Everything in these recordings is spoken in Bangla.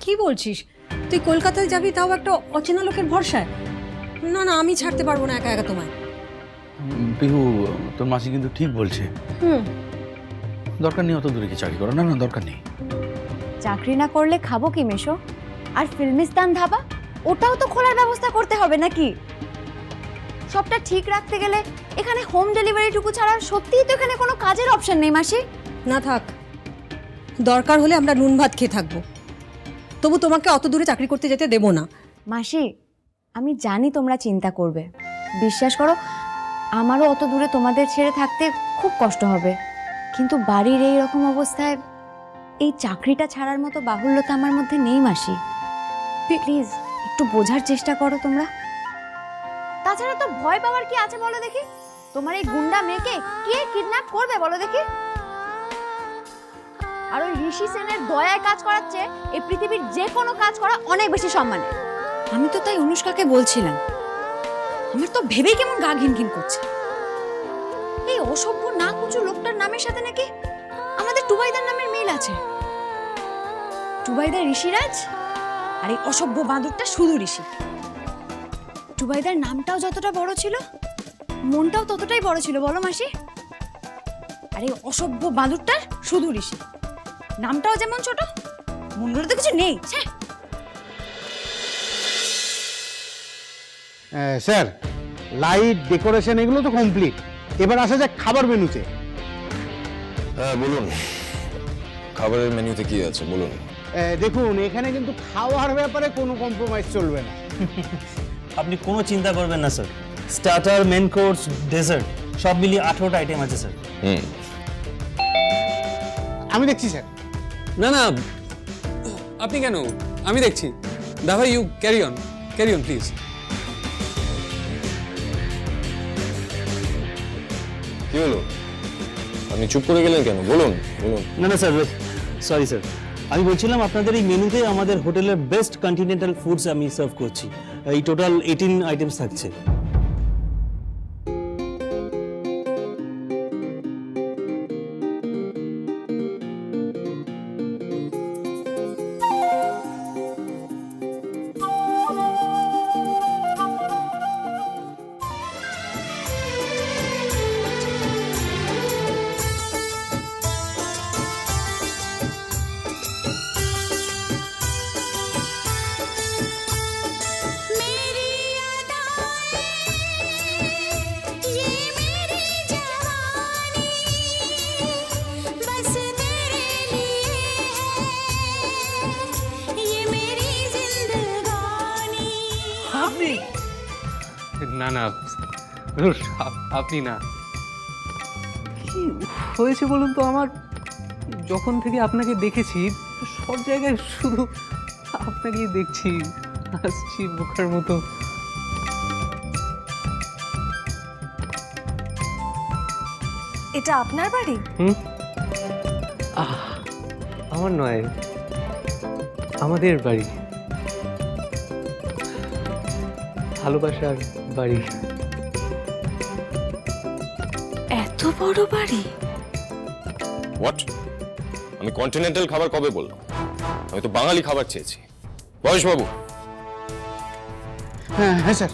কি বলছিস? তুই কলকাতায় যাবি, তাও একটা অচেনা লোকের ভরসায়? না না, আমি ছাড়তে পারবো না একা একা তোমায়। পিহু, তোর মাসি কিন্তু ঠিক বলছে। দরকার নেই অত দূরে কি চাকরি করা। না না, দরকার নেই। চাকরি না করলে খাবো কি মেশো? আর ফিল্মিস্তান ধাবা, ওটাও তো খোলার ব্যবস্থা করতে হবে নাকি? সবটা ঠিক রাখতে গেলে এখানে হোম ডেলিভারিটুকু ছাড়া সত্যিই তো এখানে কোনো কাজের অপশন নেই মাসি। না থাক, দরকার হলে আমরা নুন ভাত খেয়ে থাকবো, তবু তোমাকে অত দূরে চাকরি করতে যেতে দেবো না। মাসি, আমি জানি তোমরা চিন্তা করবে, বিশ্বাস করো আমারও অত দূরে তোমাদের ছেড়ে থাকতে খুব কষ্ট হবে, কিন্তু বাড়ির এই রকম অবস্থায় এই চাকরিটা ছাড়ার মতো বাহুল্যতা আমার মধ্যে নেই মাসি। প্লিজ একটু বোঝার চেষ্টা করো তোমরা। তাছাড়া তো ভয় পাওয়ার কি আছে বলো দেখি? তোমার এই গুন্ডা মেয়েকে কে কিডন্যাপ করবে বলো দেখি? আর ওই ঋষি সেনের দয়ায় কাজ করাচ্ছে এই পৃথিবীর যে কোনো কাজ করা অনেক বেশি সম্মানের। আমি তো তাই অনুষ্কাকে বলছিলাম, আমার তো ভেবেই কেমন গা ঘিনঘিন করছে। এই অসভ্য না কুচু লোকটার নামের সাথে নাকি আমাদের টুবাইদার নামের মিল আছে। টুবাইদার ঋষিরাজ আর এই অসভ্য বাঁদরটা শুধু ঋষি। টুবাইদার নামটাও যতটা বড় ছিল, মনটাও ততটাই বড় ছিল বলো মাসি? আর এই অসভ্য বাঁদরটার শুধু ঋষি, নামটাও যেমন ছোট, মনগুলো তো কিছু নেই। স্যার, লাইট ডেকোরেশন এগুলো তো কমপ্লিট, এবার আসা যাক খাবার মেনুতে। হ্যাঁ বলুন, খাবারের মেনুতে কি আছে বলুন। দেখুন, এখানে কিন্তু খাওয়ার ব্যাপারে কোনো কম্প্রোমাইজ চলবে না। আপনি কোনো চিন্তা করবেন না sir, starter, main course, dessert সব মিলিয়ে 18টা আইটেম আছে স্যার। আমি দেখছি স্যার। না না, আপনি কেন, আমি দেখছি। দাদা ইউ ক্যারি অন প্লিজ। কি হলো, আপনি চুপ করে গেলেন কেন? বলুন বলুন। না না স্যার, সরি স্যার, আমি বলছিলাম আপনাদের এই মেনুতে আমাদের হোটেলের বেস্ট কন্টিনেন্টাল ফুডস আমি সার্ভ করছি। এই টোটাল 18 আইটেমস থাকছে। না না, আপনি না। কি হয়েছে বলুন তো, আমার যখন থেকে আপনাকে দেখেছি সব জায়গায় শুধু আপনাকেই দেখছি, হাসছি বোকার মতো। এটা আপনার বাড়ি? আমার নয়, আমাদের বাড়ি, ভালোবাসার বাড়ি। এত বড় বাড়ি? হোয়াট? আমি কন্টিনেন্টাল খাবার কবে বললাম? আমি তো বাঙালি খাবার চেয়েছি। বয়সবাবু। হ্যাঁ হ্যাঁ স্যার।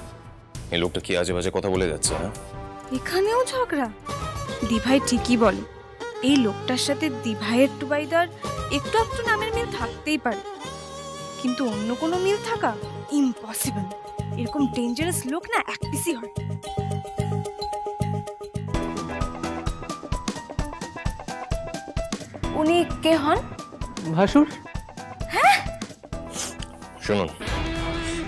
এই লোকটা কি আজে বাজে কথা বলে যাচ্ছে? হ্যাঁ, এখানেও ঝগড়া? দিভাই ঠিকই বলে, এই লোকটার সাথে দিভাইয়ের টুবাইদার একটু একটু নামের মিল থাকতেই পারে, কিন্তু অন্য কোনো মিল থাকা ইম্পসিবল। এরকম ডেঞ্জারাস লোক না এক পিসি হয়। উনি কে হন? ভাসুর। শুনুন,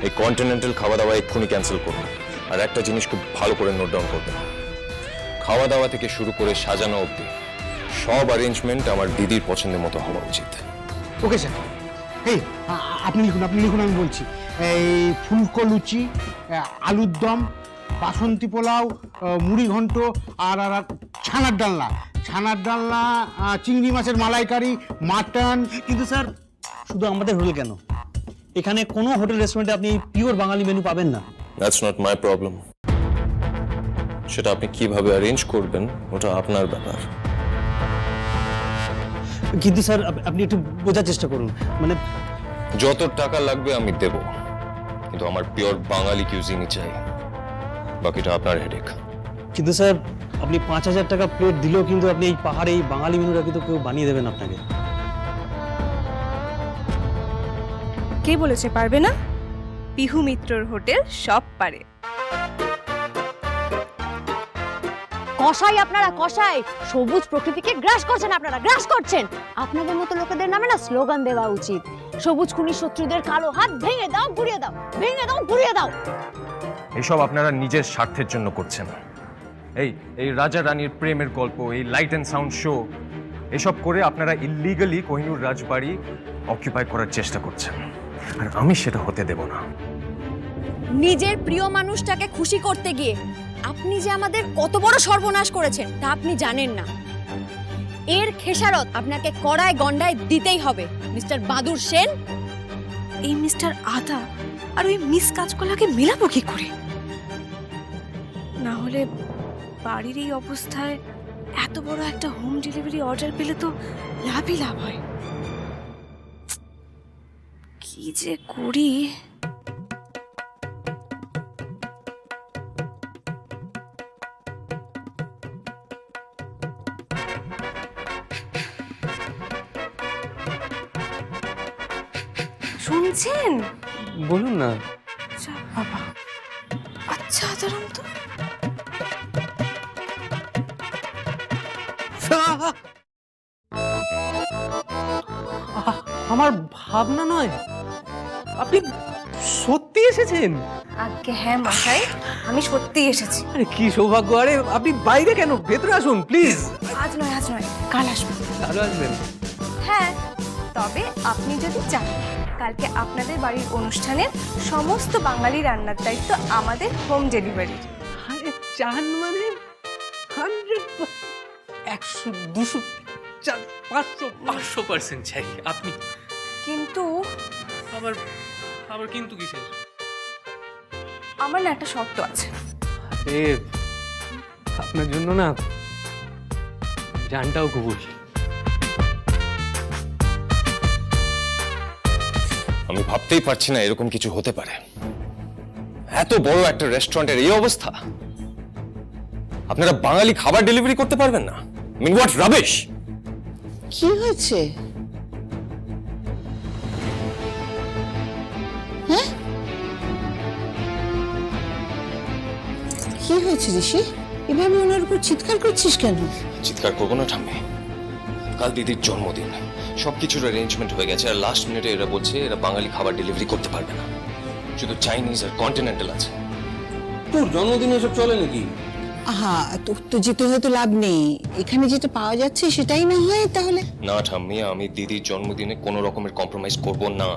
এই কন্টিনেন্টাল খাওয়া দাওয়া এক্ষুনি ক্যান্সেল করুন। আর একটা জিনিস খুব ভালো করে নোট ডাউন করবেন, খাওয়া দাওয়া থেকে শুরু করে সাজানো অবধি সব অ্যারেঞ্জমেন্ট আমার দিদির পছন্দের মতো হওয়া উচিত। Okay sir. এই আপনি লিখুন, আমি বলছি। এই ফুলকো লুচি, আলুর দম, বাসন্তী পোলাও, মুড়ি ঘন্ট, আর আর আর ছানার ডালনা, চিংড়ি মাছের মালাইকারি, মাটন। কিন্তু স্যার, শুধু আমাদের হোটেল কেন, এখানে কোনো হোটেল রেস্টুরেন্টে আপনি পিওর বাঙালি মেনু পাবেন না। That's not my problem. সেটা আপনি কিভাবে অ্যারেঞ্জ করবেন ওটা আপনার ব্যাপার। কিন্তু স্যার, আপনি একটু বোঝার চেষ্টা করুন, মানে যত টাকা লাগবে আমি দেব, কিন্তু আমার পিওর বাঙালি কিউজিনই চাই, বাকিটা আপনার হেডেক। কিন্তু স্যার আপনি 5,000 টাকা প্লেট দিলেও কিন্তু আপনি এই পাহাড়ে এই বাঙালি মেনুটা কিন্তু কেউ বানিয়ে দেবেন আপনাকে। কে বলেছে পারবে না? পিহু মিত্রর হোটেল সব পারে। কষাই আপনারা কষাই, সবুজ প্রকৃতিকে গ্রাস করছেন, আপনারা গ্রাস করছেন। আপনাদের মতো লোকেদের নামে না স্লোগান দেওয়া উচিত, সবুজ খুনি শত্রুদের কালো হাত ভেঙে দাও, গুড়িয়ে দাও, ভেঙে দাও, গুড়িয়ে দাও। এসব আপনারা নিজের স্বার্থের জন্য করছেন। এই রাজা রানীর প্রেমের গল্প, এই লাইট অ্যান্ড সাউন্ড শো, এসব করে আপনারা ইল্লিগালি কোহিনূর রাজবাড়ি অকুপাই করার চেষ্টা করছেন, আর আমি সেটা হতে দেব না। নিজের প্রিয় মানুষটাকে খুশি করতে গিয়ে আপনি যে আমাদের কত বড় সর্বনাশ করেছেন তা আপনি জানেন না। এর খেসারত আপনাকে কড়ায় গন্ডায় দিতেই হবে মিস্টার বাদুর সেন। এই মিস্টার আদা আর ওই মিস কাজকলাকে মেলাবো কি করে? না হলে বাড়ির এই অবস্থায় এত বড় একটা হোম ডেলিভারি অর্ডার পেলে তো লাভই লাভ হয়। কি যে করি। শুনছেন? বলুন না। যা বাবা, আচ্ছা আদারাম তো। আমার ভাবনা নয়, আপনি সত্যি এসেছেন? আগে হ্যাঁ মশাই, আমি সত্যি এসেছি। আরে কি সৌভাগ্য! আরে আপনি বাইরে কেন, ভেতরে আসুন প্লিজ। আজ নয়, কাল আসবো। আরো আসবেন? হ্যাঁ, তবে আপনি যদি চান কালকে আপনাদের বাড়ির অনুষ্ঠানের সমস্ত বাঙালি রান্নার দায়িত্ব আমাদের হোম ডেলিভারি। আরে চান মানে 100, 100, 200, 500% চাই আপনি। কিন্তু আবার কিন্তু কিসের? আমার না একটা শর্ত আছে। আপনার জন্য না জানটাও কবুল। আমি ভাবতেই পারছি না এরকম কিছু হতে পারে। এত বড় একটা রেস্টুরেন্টের এই অবস্থা, আপনারা বাঙালি খাবার ডেলিভারি করতে পারবেন না? Mean what rubbish! কি হয়েছে? হ্যাঁ, কি হয়েছে ঋষি? এভাবে ওনার উপর চিৎকার করছিস কেন? চিৎকার করবো না ঠাম্মি, কাল দিদির জন্মদিন, সবকিছুর অ্যারেঞ্জমেন্ট হয়ে গেছে, আর লাস্ট মিনিটে এরা বলছে এরা বাঙালি খাবার ডেলিভারি করতে পারবে না, শুধু চাইনিজ আর কন্টিনেন্টাল আছে। তোর জন্মদিনে এসব চলে নাকি? আহা, তোর তো যেতে হয়তো লাভ নেই, এখানে যেটা পাওয়া যাচ্ছে সেটাই না হয় তাহলে। না ঠাম্মি, আমি দিদির জন্মদিনে কোনো রকমের কম্প্রোমাইজ করব না।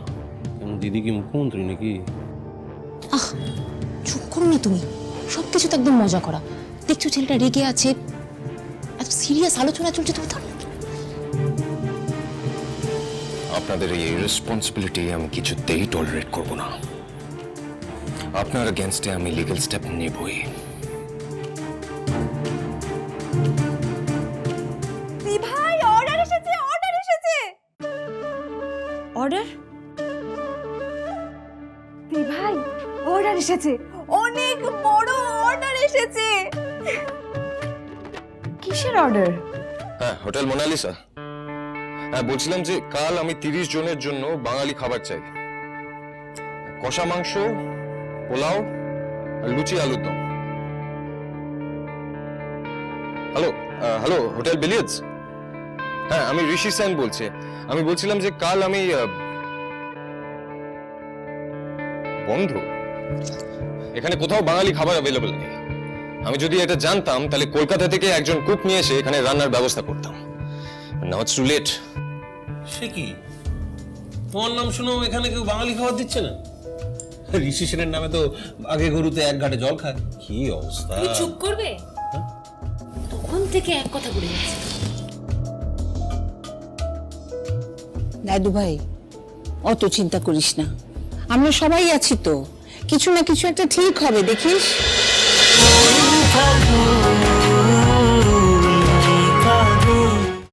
দিদি কি মুখ্যমন্ত্রী নাকি? আহ, চুপ করো না তুমি, সবকিছু তো একদম মজা করা। দেখছো ছেলেটা রেগে আছে, এত সিরিয়াস আলোচনা চলছে, তুমি ধরো। আপনাদের এই রেসপন্সিবিলিটি আমি কিছুতেই টলারেট করব না। আপনার এগেইনস্টে আমি লিগ্যাল স্টেপ নেবই। ভাই, অর্ডার এসেছে, অর্ডার এসেছে। অর্ডার? ভাই, অর্ডার এসেছে, অনেক বড় অর্ডার এসেছে। কিসের অর্ডার? হ্যাঁ, হোটেল মোনালিসা। হ্যাঁ, বলছিলাম যে কাল আমি 30 জনের জন্য বাঙালি খাবার চাই। কষা মাংস, পোলাও আর লুচি আলুর দম। Hello, hotel billiards. হ্যাঁ, আমি ঋষি সেন বলছি। আমি বলছিলাম যে কাল আমি বন্ধু, এখানে কোথাও বাঙালি খাবার অ্যাভেলেবল নেই। আমি যদি এটা জানতাম তাহলে কলকাতা থেকে একজন কুক নিয়ে এসে এখানে রান্নার ব্যবস্থা করতাম। Now it's too late. সে কি, তোমার নাম শুনেও এখানে কেউ বাঙালি খাবার দিচ্ছে না? ঋষি সেনের নামে তো আগে গরুতে এক ঘাটে জল খায়। কি অবস্থা! চুপ করবে? তখন থেকে এক কথা বলে যাচ্ছে। দাদু ভাই, অত চিন্তা করিস না, আমরা সবাই আছি তো, কিছু না কিছু একটা ঠিক হবে, দেখিস।